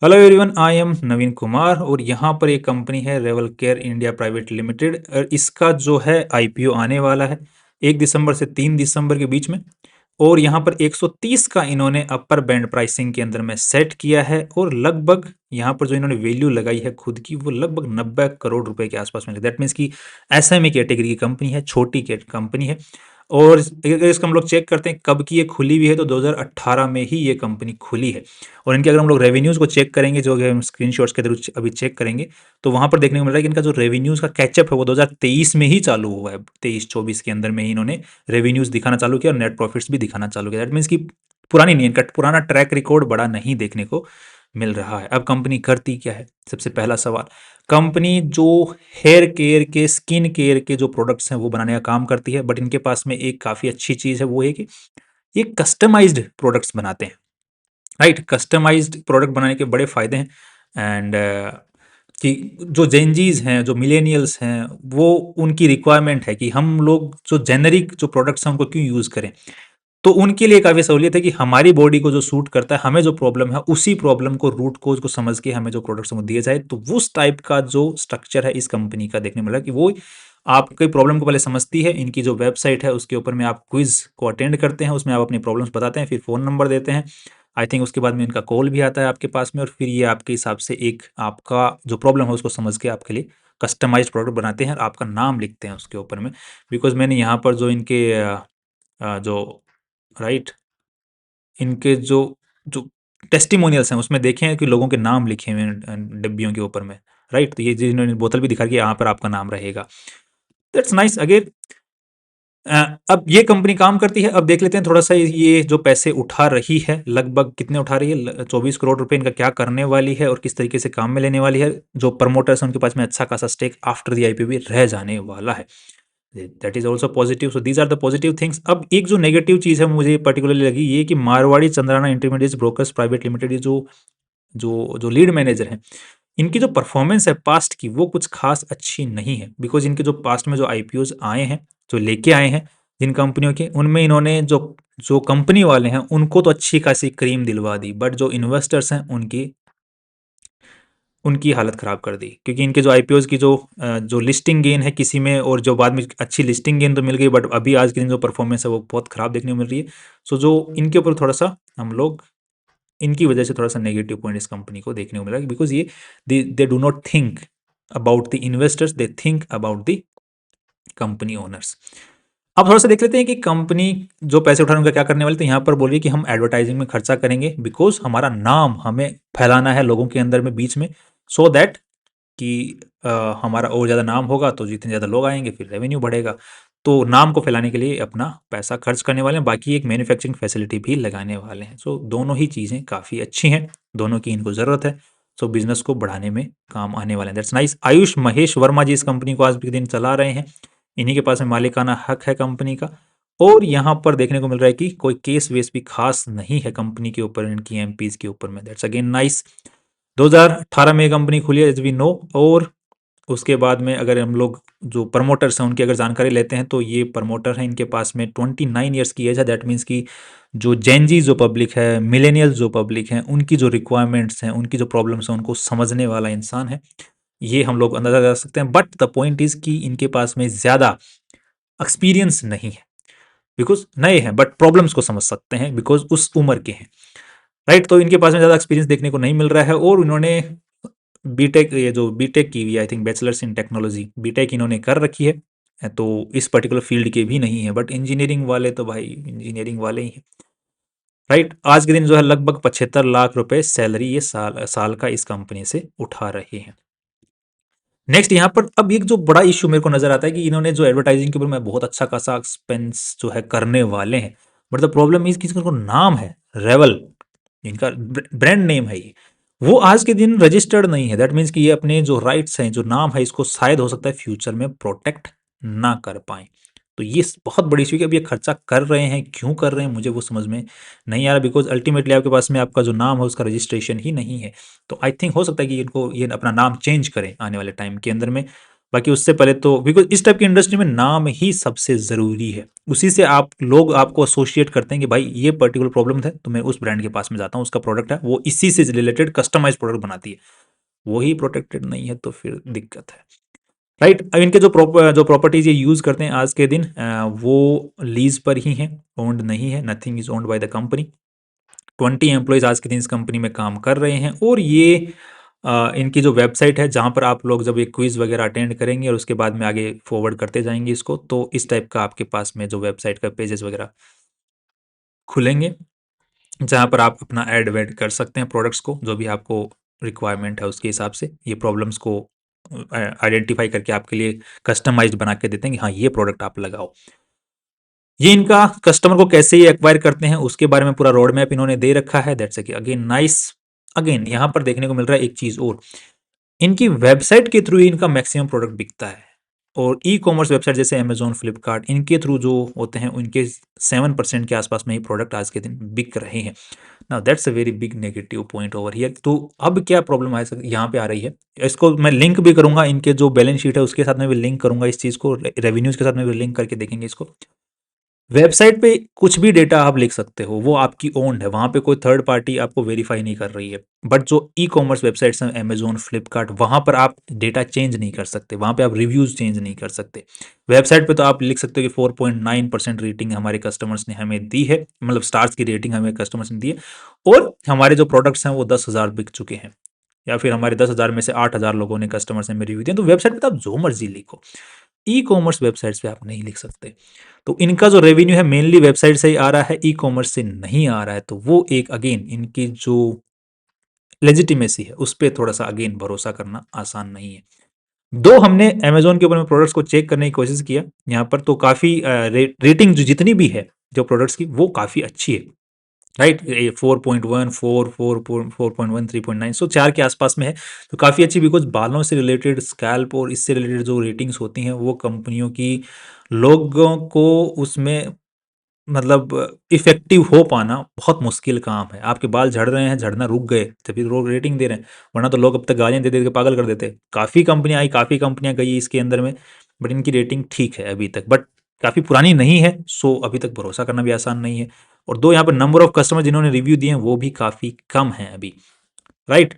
Hello everyone, I am नवीन कुमार और यहाँ पर एक कंपनी है रेवल केयर इंडिया प्राइवेट लिमिटेड। इसका जो है आईपीओ आने वाला है 1 दिसंबर से 3 दिसंबर के बीच में। और यहाँ पर 130 का इन्होंने अपर बैंड प्राइसिंग के अंदर में सेट किया है और लगभग यहाँ पर जो इन्होंने वैल्यू लगाई है खुद की वो लगभग 90 करोड़ रुपए के आसपास में। दैट मीन्स की एसएमई कैटेगरी की कंपनी है, छोटी कंपनी है। और अगर इसका हम लोग चेक करते हैं कब की ये खुली हुई है तो 2018 में ही ये कंपनी खुली है। और इनके अगर हम लोग रेवेन्यूज़ को चेक करेंगे, जो कि हम स्क्रीनशॉट्स के थ्रू अभी चेक करेंगे, तो वहाँ पर देखने को मिल रहा है कि इनका जो रेवेन्यूज़ का कैचअप है वो 2023 में ही चालू हुआ है। 23-24 के अंदर में ही इन्होंने रेवेन्यूज़ दिखाना चालू किया और नेट प्रॉफिट्स भी दिखाना चालू किया। दैट मीन्स कि पुरानी नहीं, इनका पुराना ट्रैक रिकॉर्ड बड़ा नहीं देखने को मिल रहा है। अब कंपनी करती क्या है, सबसे पहला सवाल। कंपनी जो हेयर केयर के, स्किन केयर के जो प्रोडक्ट्स हैं वो बनाने का काम करती है, बट इनके पास में एक काफ़ी अच्छी चीज़ है, वो है कि ये कस्टमाइज्ड प्रोडक्ट्स बनाते हैं। राइट, कस्टमाइज्ड प्रोडक्ट बनाने के बड़े फ़ायदे हैं। एंड कि जो जेनजीज हैं, जो मिलेनियल्स हैं, वो उनकी रिक्वायरमेंट है कि हम लोग जो जेनरिक जो प्रोडक्ट्स हैं उनको क्यों यूज़ करें। तो उनके लिए काफ़ी सहूलियत है कि हमारी बॉडी को जो सूट करता है, हमें जो प्रॉब्लम है उसी प्रॉब्लम को, रूट कोज को समझ के हमें जो प्रोडक्ट्स हैं वो दिए जाए। तो उस टाइप का जो स्ट्रक्चर है इस कंपनी का देखने में मिला कि वो आपकी प्रॉब्लम को पहले समझती है। इनकी जो वेबसाइट है उसके ऊपर में आप क्विज को अटेंड करते हैं, उसमें आप अपनी प्रॉब्लम्स बताते हैं, फिर फ़ोन नंबर देते हैं। आई थिंक उसके बाद में इनका कॉल भी आता है आपके पास में, और फिर ये आपके हिसाब से एक आपका जो प्रॉब्लम है उसको समझ के आपके लिए कस्टमाइज्ड प्रोडक्ट बनाते हैं और आपका नाम लिखते हैं उसके ऊपर में। बिकॉज़ मैंने यहाँ पर जो इनके जो राइट, इनके जो जो टेस्टिमोनियल्स हैं उसमें देखे हैं कि लोगों के नाम लिखे हुए हैं डिब्बियों के ऊपर में। राइट, तो ये जिन्होंने बोतल भी दिखा कि यहाँ पर आपका नाम रहेगा। That's nice. अगेन अब ये कंपनी काम करती है। अब देख लेते हैं थोड़ा सा ये जो पैसे उठा रही है, लगभग कितने उठा रही है। 24 करोड़ रुपए इनका क्या करने वाली है और किस तरीके से काम में लेने वाली है। जो प्रमोटर्स हैं उनके पास में अच्छा खासा स्टेक आफ्टर द आईपीओ भी रह जाने वाला है। That is also positive. So these are the positive things. अब एक जो नेगेटिव चीज़ है मुझे पर्टिकुलरली लगी, ये कि Marwari Chandrana intermediate brokers private limited, ये जो जो जो लीड मैनेजर हैं, इनकी जो परफॉर्मेंस है पास्ट की वो कुछ खास अच्छी नहीं है। बिकॉज इनके जो पास्ट में जो आईपीओज आए हैं, जो लेके आए हैं जिन कंपनियों के, उनमें इन्होंने जो जो कंपनी वाले हैं उनको तो अच्छी खासी क्रीम दिलवा दी, बट जो इन्वेस्टर्स हैं उनकी उनकी हालत ख़राब कर दी। क्योंकि इनके जो आईपीओज़ की जो लिस्टिंग गेन है किसी में, और जो बाद में अच्छी लिस्टिंग गेन तो मिल गई, बट अभी आज के दिन जो परफॉर्मेंस है वो बहुत ख़राब देखने को मिल रही है। सो जो इनके ऊपर थोड़ा-सा हम लोग, इनकी वजह से थोड़ा-सा नेगेटिव पॉइंट इस कंपनी को देखने को मिला, बिकॉज़ ये they do not think about the investors, they think about the company owners. अब थोड़ा-सा देख लेते हैं कि कंपनी जो पैसे उठा रहे हैं उनका क्या करने वाली है। तो यहाँ पर बोल रही है कि हम एडवर्टाइजिंग में खर्चा करेंगे, बिकॉज़ हमारा नाम हमें फैलाना है लोगों के अंदर में, बीच में, सो दैट कि हमारा और ज़्यादा नाम होगा तो जितने ज़्यादा लोग आएँगे फिर रेवेन्यू बढ़ेगा। तो नाम को फैलाने के लिए अपना पैसा खर्च करने वाले हैं, बाकी एक मैन्युफैक्चरिंग फैसिलिटी भी लगाने वाले हैं। सो दोनों ही चीज़ें काफ़ी अच्छी हैं, दोनों की इनको ज़रूरत है। सो बिज़नेस को बढ़ाने में काम आने वाले हैं। That's nice. आयुष महेश वर्मा जी इस कंपनी को आज के दिन चला रहे हैं। इन्हीं के पास में मालिकाना हक है कंपनी का। और यहाँ पर देखने को मिल रहा है कि कोई केस वेस भी खास नहीं है कंपनी के ऊपर, इनकी एमपीज़ के ऊपर में। That's again nice. 2018 में ये कंपनी खुली है एज़ वी नो। और उसके बाद में अगर हम लोग जो प्रमोटर्स हैं उनकी अगर जानकारी लेते हैं तो ये प्रमोटर हैं, इनके पास में 29 ईयर्स की एज है। दैट मीन्स कि जो जेनजी जो पब्लिक है, मिलेनियल्स जो पब्लिक हैं, उनकी जो रिक्वायरमेंट्स हैं, उनकी जो प्रॉब्लम्स हैं, उनको समझने वाला इंसान है। ये हम लोग अंदाज़ा लगा सकते हैं। बट द पॉइंट इज़ कि इनके पास में ज़्यादा एक्सपीरियंस नहीं है, बिकॉज़ नए हैं, बट प्रॉब्लम्स को समझ सकते हैं बिकॉज़ उस उम्र के हैं। राइट, तो इनके पास में ज़्यादा एक्सपीरियंस देखने को नहीं मिल रहा है। और इन्होंने बीटेक, ये जो बीटेक की हुई है, I think bachelors in technology, BTech इन्होंने कर रखी है। तो इस पर्टिकुलर फील्ड के भी नहीं है, बट इंजीनियरिंग वाले तो भाई इंजीनियरिंग वाले ही हैं। राइट, आज के दिन जो है लगभग 75 लाख रुपए सैलरी ये साल साल का इस कंपनी से उठा रहे हैं। नेक्स्ट यहाँ पर अब एक जो बड़ा इश्यू मेरे को नजर आता है कि इन्होंने जो एडवर्टाइजिंग के ऊपर में बहुत अच्छा खासा एक्सपेंस जो है करने वाले हैं, बट द प्रॉब्लम इज कि इसका नाम है रेवल, इनका ब्रांड नेम है ये, वो आज के दिन रजिस्टर्ड नहीं है। दैट मीन्स कि ये अपने जो राइट्स हैं, जो नाम है, इसको शायद हो सकता है फ्यूचर में प्रोटेक्ट ना कर पाए। तो ये बहुत बड़ी इशू है कि अब ये खर्चा कर रहे हैं, क्यों कर रहे हैं मुझे वो समझ में नहीं आ रहा। बिकॉज अल्टीमेटली आपके पास में आपका जो नाम है उसका रजिस्ट्रेशन ही नहीं है। तो आई थिंक हो सकता है कि इनको ये अपना नाम चेंज करें आने वाले टाइम के अंदर में। बाकी उससे पहले तो बिकॉज इस टाइप की इंडस्ट्री में नाम ही सबसे ज़रूरी है, उसी से आप लोग आपको एसोसिएट करते हैं कि भाई ये पर्टिकुलर प्रॉब्लम है तो मैं उस ब्रांड के पास में जाता हूँ, उसका प्रोडक्ट है वो इसी से रिलेटेड कस्टमाइज प्रोडक्ट बनाती है, वही प्रोटेक्टेड नहीं है तो फिर दिक्कत है। राइट, अब इनके जो प्रॉपर्टीज ये यूज करते हैं आज के दिन वो लीज पर ही हैं, ओन्ड नहीं है, nothing is owned by the company. 20 employees आज के दिन इस कंपनी में काम कर रहे हैं, और ये इनकी जो वेबसाइट है जहाँ पर आप लोग जब एक क्विज वगैरह अटेंड करेंगे और उसके बाद में आगे फॉरवर्ड करते जाएंगे इसको, तो इस टाइप का आपके पास में जो वेबसाइट का पेजेस वगैरह खुलेंगे, जहाँ पर आप अपना ऐड वैड कर सकते हैं प्रोडक्ट्स को, जो भी आपको रिक्वायरमेंट है उसके हिसाब से ये प्रॉब्लम्स को आइडेंटिफाई करके आपके लिए कस्टमाइज्ड बना के देते हैं कि हाँ ये प्रोडक्ट आप लगाओ। ये इनका कस्टमर को कैसे ये एक्वायर करते हैं उसके बारे में पूरा रोड मैप इन्होंने दे रखा है, दैट्स अगेन नाइस। अगेन यहाँ पर देखने को मिल रहा है एक चीज़ और, इनकी वेबसाइट के थ्रू ही इनका मैक्सिमम प्रोडक्ट बिकता है, और ई कॉमर्स वेबसाइट जैसे अमेजोन, फ्लिपकार्ट, इनके थ्रू जो होते हैं उनके 7% के आसपास में ही प्रोडक्ट आज के दिन बिक रहे हैं। Now that's a very big negative point over here. तो अब क्या प्रॉब्लम आ सक यहाँ पे आ रही है, इसको मैं लिंक भी करूंगा, इनके जो बैलेंस शीट है उसके साथ में भी लिंक करूंगा इस चीज़ को, रेवेन्यूज के साथ में भी लिंक करके देखेंगे इसको। वेबसाइट पे कुछ भी डेटा आप लिख सकते हो, वो आपकी ओन्ड है, वहाँ पे कोई थर्ड पार्टी आपको वेरीफाई नहीं कर रही है। बट जो ई कॉमर्स वेबसाइट्स हैं अमेजोन, फ्लिपकार्ट, वहाँ पर आप डेटा चेंज नहीं कर सकते, वहाँ पे आप रिव्यूज़ चेंज नहीं कर सकते। वेबसाइट पे तो आप लिख सकते हो कि 4.9% रेटिंग हमारे कस्टमर्स ने हमें दी है, मतलब स्टार्स की रेटिंग हमें कस्टमर्स ने दी है, और हमारे जो प्रोडक्ट्स हैं वो 10,000 बिक चुके हैं, या फिर हमारे 10,000 में से 8,000 लोगों ने कस्टमर्स ने हमें रिव्यू दिया। तो वेबसाइट पे तो आप जो मर्जी लिखो, ई कॉमर्स वेबसाइट्स पे आप नहीं लिख सकते। तो इनका जो रेवेन्यू है मेनली वेबसाइट से ही आ रहा है, ई कॉमर्स से नहीं आ रहा है, तो वो एक अगेन इनकी जो लेजिटिमेसी है उस पर थोड़ा सा अगेन भरोसा करना आसान नहीं है। दो हमने अमेजोन के ऊपर में प्रोडक्ट्स को चेक करने की कोशिश किया यहाँ पर, तो काफ़ी रेटिंग जो जितनी भी है जो प्रोडक्ट्स की वो काफ़ी अच्छी है। राइट, 4.1, 4.1, 3.9, सो 4 के आसपास में है, तो काफ़ी अच्छी, बिकॉज बालों से रिलेटेड, स्कैल्प और इससे रिलेटेड जो रेटिंग्स होती हैं वो कंपनियों की लोगों को उसमें मतलब इफेक्टिव हो पाना बहुत मुश्किल काम है। आपके बाल झड़ रहे हैं, झड़ना रुक गए तभी लोग रेटिंग दे रहे हैं, वरना तो लोग अब तक गालियां दे दे के पागल कर देते। काफ़ी कंपनियां आई, काफ़ी कंपनियां गई इसके अंदर में, बट इनकी रेटिंग ठीक है अभी तक, बट काफ़ी पुरानी नहीं है, सो अभी तक भरोसा करना भी आसान नहीं है। और दो, यहाँ पर नंबर ऑफ कस्टमर जिन्होंने रिव्यू दिए हैं वो भी काफ़ी कम है अभी। राइट,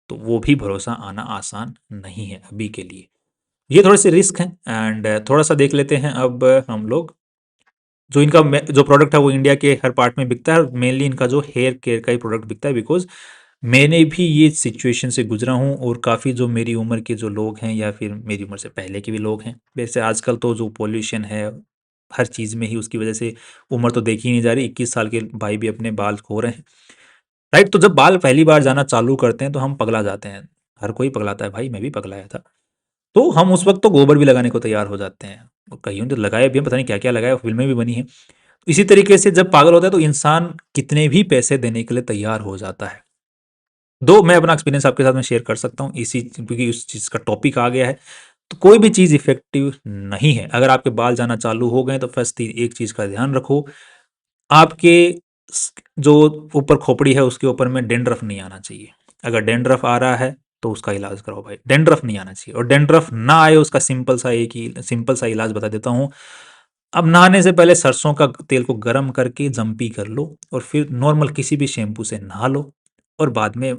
तो वो भी भरोसा आना आसान नहीं है अभी के लिए। ये थोड़े से रिस्क हैं, एंड थोड़ा सा देख लेते हैं अब हम लोग। जो इनका जो प्रोडक्ट है वो इंडिया के हर पार्ट में बिकता है, और मेनली इनका जो हेयर केयर का ही प्रोडक्ट बिकता है, बिकॉज मैंने भी ये सिचुएशन से गुजरा हूँ, और काफ़ी जो मेरी उम्र के जो लोग हैं या फिर मेरी उम्र से पहले के भी लोग हैं, वैसे आजकल तो जो पॉल्यूशन है हर चीज़ में ही, उसकी वजह से उम्र तो देखी ही नहीं जा रही, 21 साल के भाई भी अपने बाल खो रहे हैं। राइट, तो जब बाल पहली बार जाना चालू करते हैं तो हम पगला जाते हैं, हर कोई पगलाता है, भाई मैं भी पगलाया था। तो हम उस वक्त तो गोबर भी लगाने को तैयार हो जाते हैं, और कईयों ने तो लगाए भी हैं, पता नहीं क्या क्या लगाया, फिल्में भी बनी हैं। इसी तरीके से जब पागल होता है तो इंसान कितने भी पैसे देने के लिए तैयार हो जाता है। दो, मैं अपना एक्सपीरियंस आपके साथ में शेयर कर सकता हूँ इसी, क्योंकि उस चीज़ का टॉपिक आ गया है। तो कोई भी चीज़ इफेक्टिव नहीं है। अगर आपके बाल जाना चालू हो गए तो फर्स्ट एक चीज़ का ध्यान रखो, आपके जो ऊपर खोपड़ी है उसके ऊपर में डेंड्रफ नहीं आना चाहिए। अगर डेंड्रफ आ रहा है तो उसका इलाज कराओ भाई, डेंड्रफ नहीं आना चाहिए। और डेंड्रफ ना आए उसका सिंपल सा इलाज बता देता हूँ। अब नहाने से पहले सरसों का तेल को गर्म करके जम्पी कर लो, और फिर नॉर्मल किसी भी शैम्पू से नहा लो, और बाद में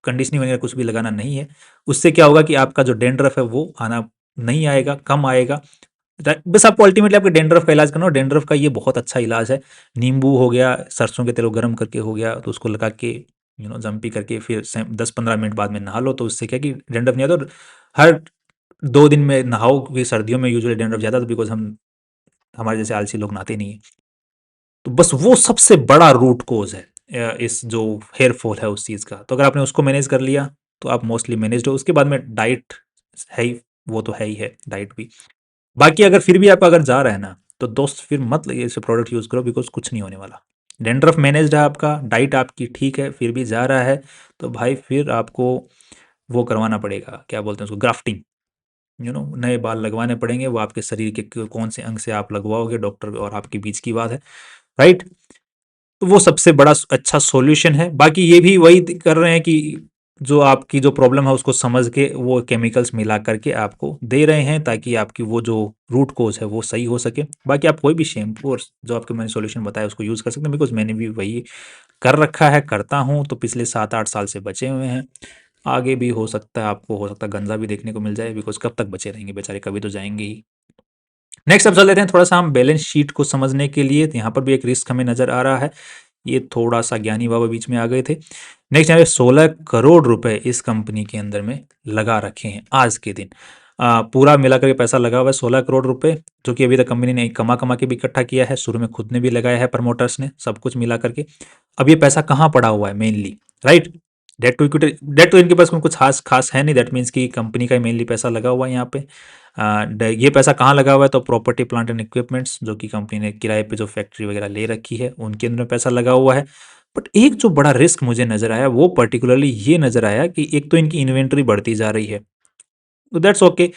कंडीशनिंग वगैरह कुछ भी लगाना नहीं है। उससे क्या होगा कि आपका जो डेंड्रफ है वो आना नहीं आएगा, कम आएगा। बस आपको अल्टीमेटली आपके डेंड्रफ का इलाज करना, और डेंड्रफ का ये बहुत अच्छा इलाज है। नींबू हो गया, सरसों के तेल को गर्म करके हो गया, तो उसको लगा के जम्पी करके फिर 10-15 मिनट बाद में नहा लो, तो उससे क्या कि डेंड्रफ नहीं आता। और हर 2 दिन में नहाओ, क्योंकि सर्दियों में यूजुअली डेंड्रफ ज़्यादा, तो बिकॉज हम हमारे जैसे आलसी लोग नहाते नहीं है। तो बस वो सबसे बड़ा रूट कोज है इस जो हेयर फॉल है उस चीज़ का। तो अगर आपने उसको मैनेज कर लिया तो आप मोस्टली मैनेज हो। उसके बाद में डाइट है ही, वो तो है ही है डाइट भी। बाकी अगर फिर भी आपका अगर जा रहा है ना, तो दोस्त फिर मत ऐसे प्रोडक्ट यूज़ करो, बिकॉज कुछ नहीं होने वाला। डेंड्रफ मैनेज्ड है आपका, डाइट आपकी ठीक है, फिर भी जा रहा है, तो भाई फिर आपको वो करवाना पड़ेगा, क्या बोलते हैं उसको, ग्राफ्टिंग। नए बाल लगवाने पड़ेंगे, वो आपके शरीर के कौन से अंग से आप लगवाओगे, डॉक्टर और आपके बीच की बात है। राइट, तो वो सबसे बड़ा अच्छा सॉल्यूशन है। बाकी ये भी वही कर रहे हैं कि जो आपकी जो प्रॉब्लम है उसको समझ के वो केमिकल्स मिला करके आपको दे रहे हैं, ताकि आपकी वो जो रूट कोज है वो सही हो सके। बाकी आप कोई भी शैम्पू और जो आपके मैंने सॉल्यूशन बताया उसको यूज़ कर सकते हैं, बिकॉज़ मैंने भी वही कर रखा है, करता हूँ, तो पिछले 7-8 साल से बचे हुए हैं। आगे भी हो सकता है, आपको हो सकता है गंजा भी देखने को मिल जाए, बिकॉज़ कब तक बचे रहेंगे बेचारे, कभी तो जाएँगे ही। नेक्स्ट अब चल लेते हैं थोड़ा-सा हम बैलेंस शीट को समझने के लिए, तो यहाँ पर भी एक रिस्क हमें नज़र आ रहा है। ये थोड़ा-सा ज्ञानी बाबा बीच में आ गए थे। नेक्स्ट यहाँ पे 16 करोड़ रुपए इस कंपनी के अंदर में लगा रखे हैं आज के दिन। पूरा मिला करके पैसा लगा हुआ है 16 करोड़ रुपए, जो कि अभी तक कंपनी ने कमा-कमा के भी इकट्ठा किया है। शुरू में खुद ने भी लगाया है, प्रमोटर्स ने, सब कुछ मिला करके। अब ये पैसा कहाँ पड़ा हुआ है मेनली, राइट? डेट तो इनके पास कुछ खास खास है नहीं, दैट मीन्स कि कंपनी का ही मेनली पैसा लगा हुआ है यहाँ पे। ये पैसा कहाँ लगा हुआ है, तो प्रॉपर्टी प्लांट एंड इक्विपमेंट्स, जो कि कंपनी ने किराए पे जो फैक्ट्री वगैरह ले रखी है उनके अंदर पैसा लगा हुआ है। बट एक जो बड़ा रिस्क मुझे नज़र आया वो पर्टिकुलरली ये नज़र आया कि एक तो इनकी इन्वेंट्री बढ़ती जा रही है, तो दैट्स ओके।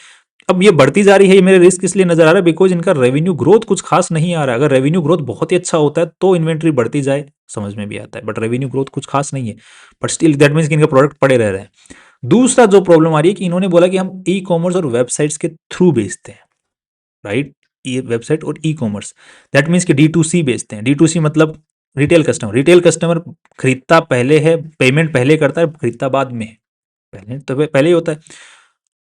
अब ये बढ़ती जा रही है, ये मेरे रिस्क इसलिए नज़र आ रहा है बिकॉज़ इनका रेवेन्यू ग्रोथ कुछ खास नहीं आ रहा है। अगर रेवेन्यू ग्रोथ बहुत ही अच्छा होता है तो इन्वेंट्री बढ़ती जाए, समझ में भी आता है, बट रेवेन्यू ग्रोथ कुछ खास नहीं है। बट स्टिल दैट मीन्स कि इनके प्रोडक्ट पड़े रह रहे हैं। दूसरा जो प्रॉब्लम आ रही है कि इन्होंने बोला कि हम ई-कॉमर्स और वेबसाइट्स के थ्रू बेचते हैं, राइट? ये वेबसाइट और ई-कॉमर्स, दैट मीन्स कि डी2सी बेचते हैं। डी2सी मतलब रिटेल कस्टमर खरीदता पहले है, पेमेंट पहले करता है, खरीदता बाद में है। पहले तो पहले ही होता है।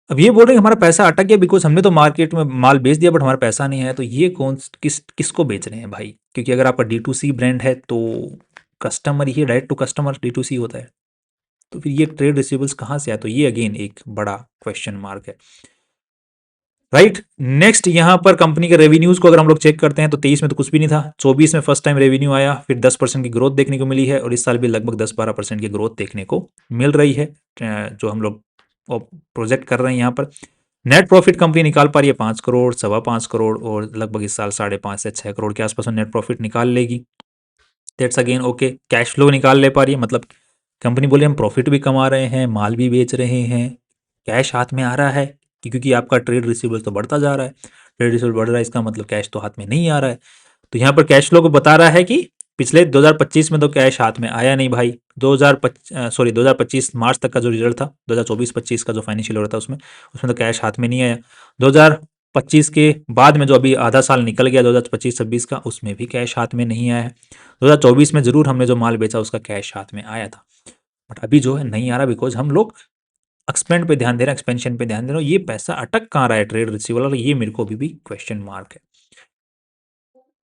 अब ये बोल रहे हैं हमारा पैसा अटक गया बिकॉज़ हमने तो मार्केट में माल बेच दिया बट हमारा पैसा नहीं आया, तो ये किसको बेच रहे हैं भाई? क्योंकि अगर आपका डी2सी ब्रांड है तो कस्टमर ही डायरेक्ट टू कस्टमर डी2सी होता है। तो फिर ये ट्रेड रिसीवेबल्स कहाँ से आए? तो ये अगेन एक बड़ा क्वेश्चन मार्क है, राइट? नेक्स्ट यहाँ पर कंपनी के रेवेन्यूज को अगर हम लोग चेक करते हैं तो 23 में तो कुछ भी नहीं था, 24 में फर्स्ट टाइम रेवेन्यू आया, फिर 10% की ग्रोथ देखने को मिली है, और इस साल भी लगभग 10-12% की ग्रोथ देखने को मिल रही है, जो हम लोग प्रोजेक्ट कर रहे हैं यहाँ पर। नेट प्रॉफिट कंपनी निकाल पा रही है 5 करोड़, सवा 5 करोड़, और लगभग इस साल 5.5 से 6 करोड़ के आसपास में नेट प्रॉफिट निकाल लेगी। That's again okay. Cash flow निकाल ले पा रही है, मतलब कंपनी बोले हम प्रॉफिट भी कमा रहे हैं, माल भी बेच रहे हैं, कैश हाथ में आ रहा है, क्योंकि आपका ट्रेड रिसीवेबल तो बढ़ता जा रहा है। ट्रेड रिसीवेबल बढ़ रहा है, इसका मतलब कैश तो हाथ में नहीं आ रहा है। तो यहाँ पर कैश फ्लो को बता रहा है कि पिछले 2025 में तो कैश हाथ में आया नहीं भाई। 2025 मार्च तक का जो रिजल्ट था, 2024-25 का जो फाइनेंशियल ईयर था, उसमें उसमें तो कैश हाथ में नहीं आया। 2025 के बाद में जो अभी आधा साल निकल गया 2025-26 का, उसमें भी कैश हाथ में नहीं आया है। 2024 में जरूर हमने जो माल बेचा उसका कैश हाथ में आया था, बट अभी जो है नहीं आ रहा, बिकॉज हम लोग एक्सपेंड पे ध्यान दे रहे हैं, एक्सपेंशन पे ध्यान दे रहे हैं। ये पैसा अटक कहाँ रहा है ट्रेड रिसीवेबल, और ये मेरे को अभी भी क्वेश्चन मार्क है,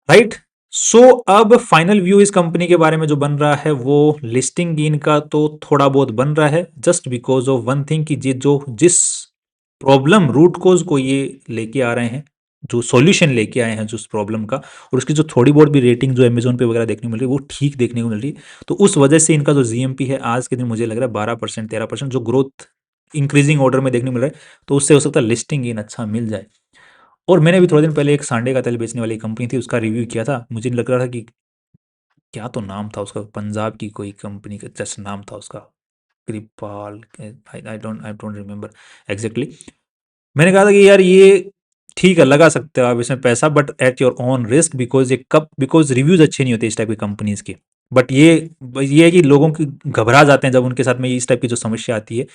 राइट? सो अब फाइनल व्यू इस कंपनी के बारे में जो बन रहा है वो लिस्टिंग गेन का तो थोड़ा बहुत बन रहा है, just because of one thing कि जिस प्रॉब्लम रूट कोज को ये लेके आ रहे हैं, जो सॉल्यूशन लेके आए हैं जो उस प्रॉब्लम का, और उसकी जो थोड़ी बहुत भी रेटिंग जो अमेजोन पे वगैरह देखने को मिल रही है वो ठीक देखने को मिल रही है, तो उस वजह से इनका जो जीएमपी है आज के दिन मुझे लग रहा है 12%, 13% जो ग्रोथ इंक्रीजिंग ऑर्डर में देखने को मिल रहा है, तो उससे हो सकता है लिस्टिंग गेन अच्छा मिल जाए। और मैंने भी थोड़े दिन पहले एक सांडे का तेल बेचने वाली कंपनी थी, उसका रिव्यू किया था। मुझे लग रहा था कि क्या तो नाम था उसका, पंजाब की कोई कंपनी का जस्ट नाम था उसका, कृपाल, आई डोंट रिमेम्बर एग्जैक्टली। मैंने कहा था कि यार ये ठीक है, लगा सकते हो आप इसमें पैसा, but at your own risk, because ये कब, बिकॉज रिव्यूज अच्छे नहीं होते इस टाइप की कंपनीज के। बट ये है कि लोगों की घबरा जाते हैं जब उनके साथ में इस टाइप की जो समस्या आती है,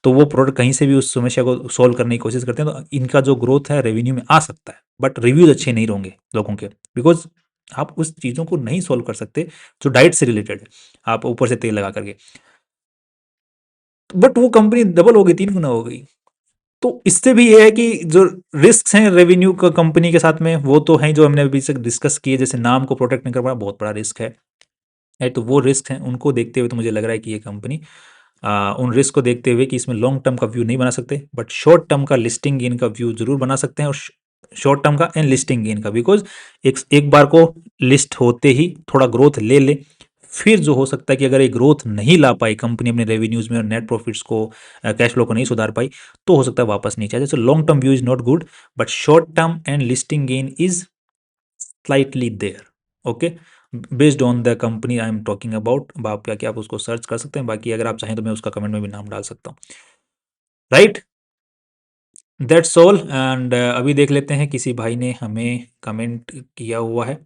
तो वो प्रोडक्ट कहीं से भी उस समस्या को सॉल्व करने की कोशिश करते हैं, तो इनका जो ग्रोथ है रेवेन्यू में आ सकता है, बट रिव्यूज अच्छे नहीं होंगे लोगों के, बिकॉज आप उस चीज़ों को नहीं सॉल्व कर सकते जो डाइट से रिलेटेड है, आप ऊपर से तेल लगा करके। बट वो कंपनी डबल हो गई, 3 गुना हो गई। तो इससे भी ये है कि जो रिस्क हैं रेवेन्यू का कंपनी के साथ में, वो तो हैं जो हमने अभी तक डिस्कस किए, जैसे नाम को प्रोटेक्ट नहीं कर पाना बहुत बड़ा रिस्क है, तो वो रिस्क हैं, उनको देखते हुए तो मुझे लग रहा है कि ये कंपनी उन रिस्क को देखते हुए कि इसमें लॉन्ग टर्म का व्यू नहीं बना सकते, बट शॉर्ट टर्म का लिस्टिंग गेन का व्यू जरूर बना सकते हैं, और शॉर्ट टर्म का एंड लिस्टिंग गेन का, बिकॉज एक बार को लिस्ट होते ही थोड़ा ग्रोथ ले फिर जो हो सकता है कि अगर ये ग्रोथ नहीं ला पाई कंपनी अपने रेवेन्यूज में और नेट प्रॉफिट्स को, कैश फ्लो को नहीं सुधार पाई, तो हो सकता है वापस नीचे आ जाए। So long term view is not good, but short term and listing gain is slightly there, okay, based on the company I am talking about. बाकी आप उसको सर्च कर सकते हैं, बाकी अगर आप चाहें तो मैं उसका कमेंट में भी नाम डाल सकता हूँ, राइट? That's all. एंड अभी देख लेते हैं, किसी भाई ने हमें कमेंट किया हुआ है।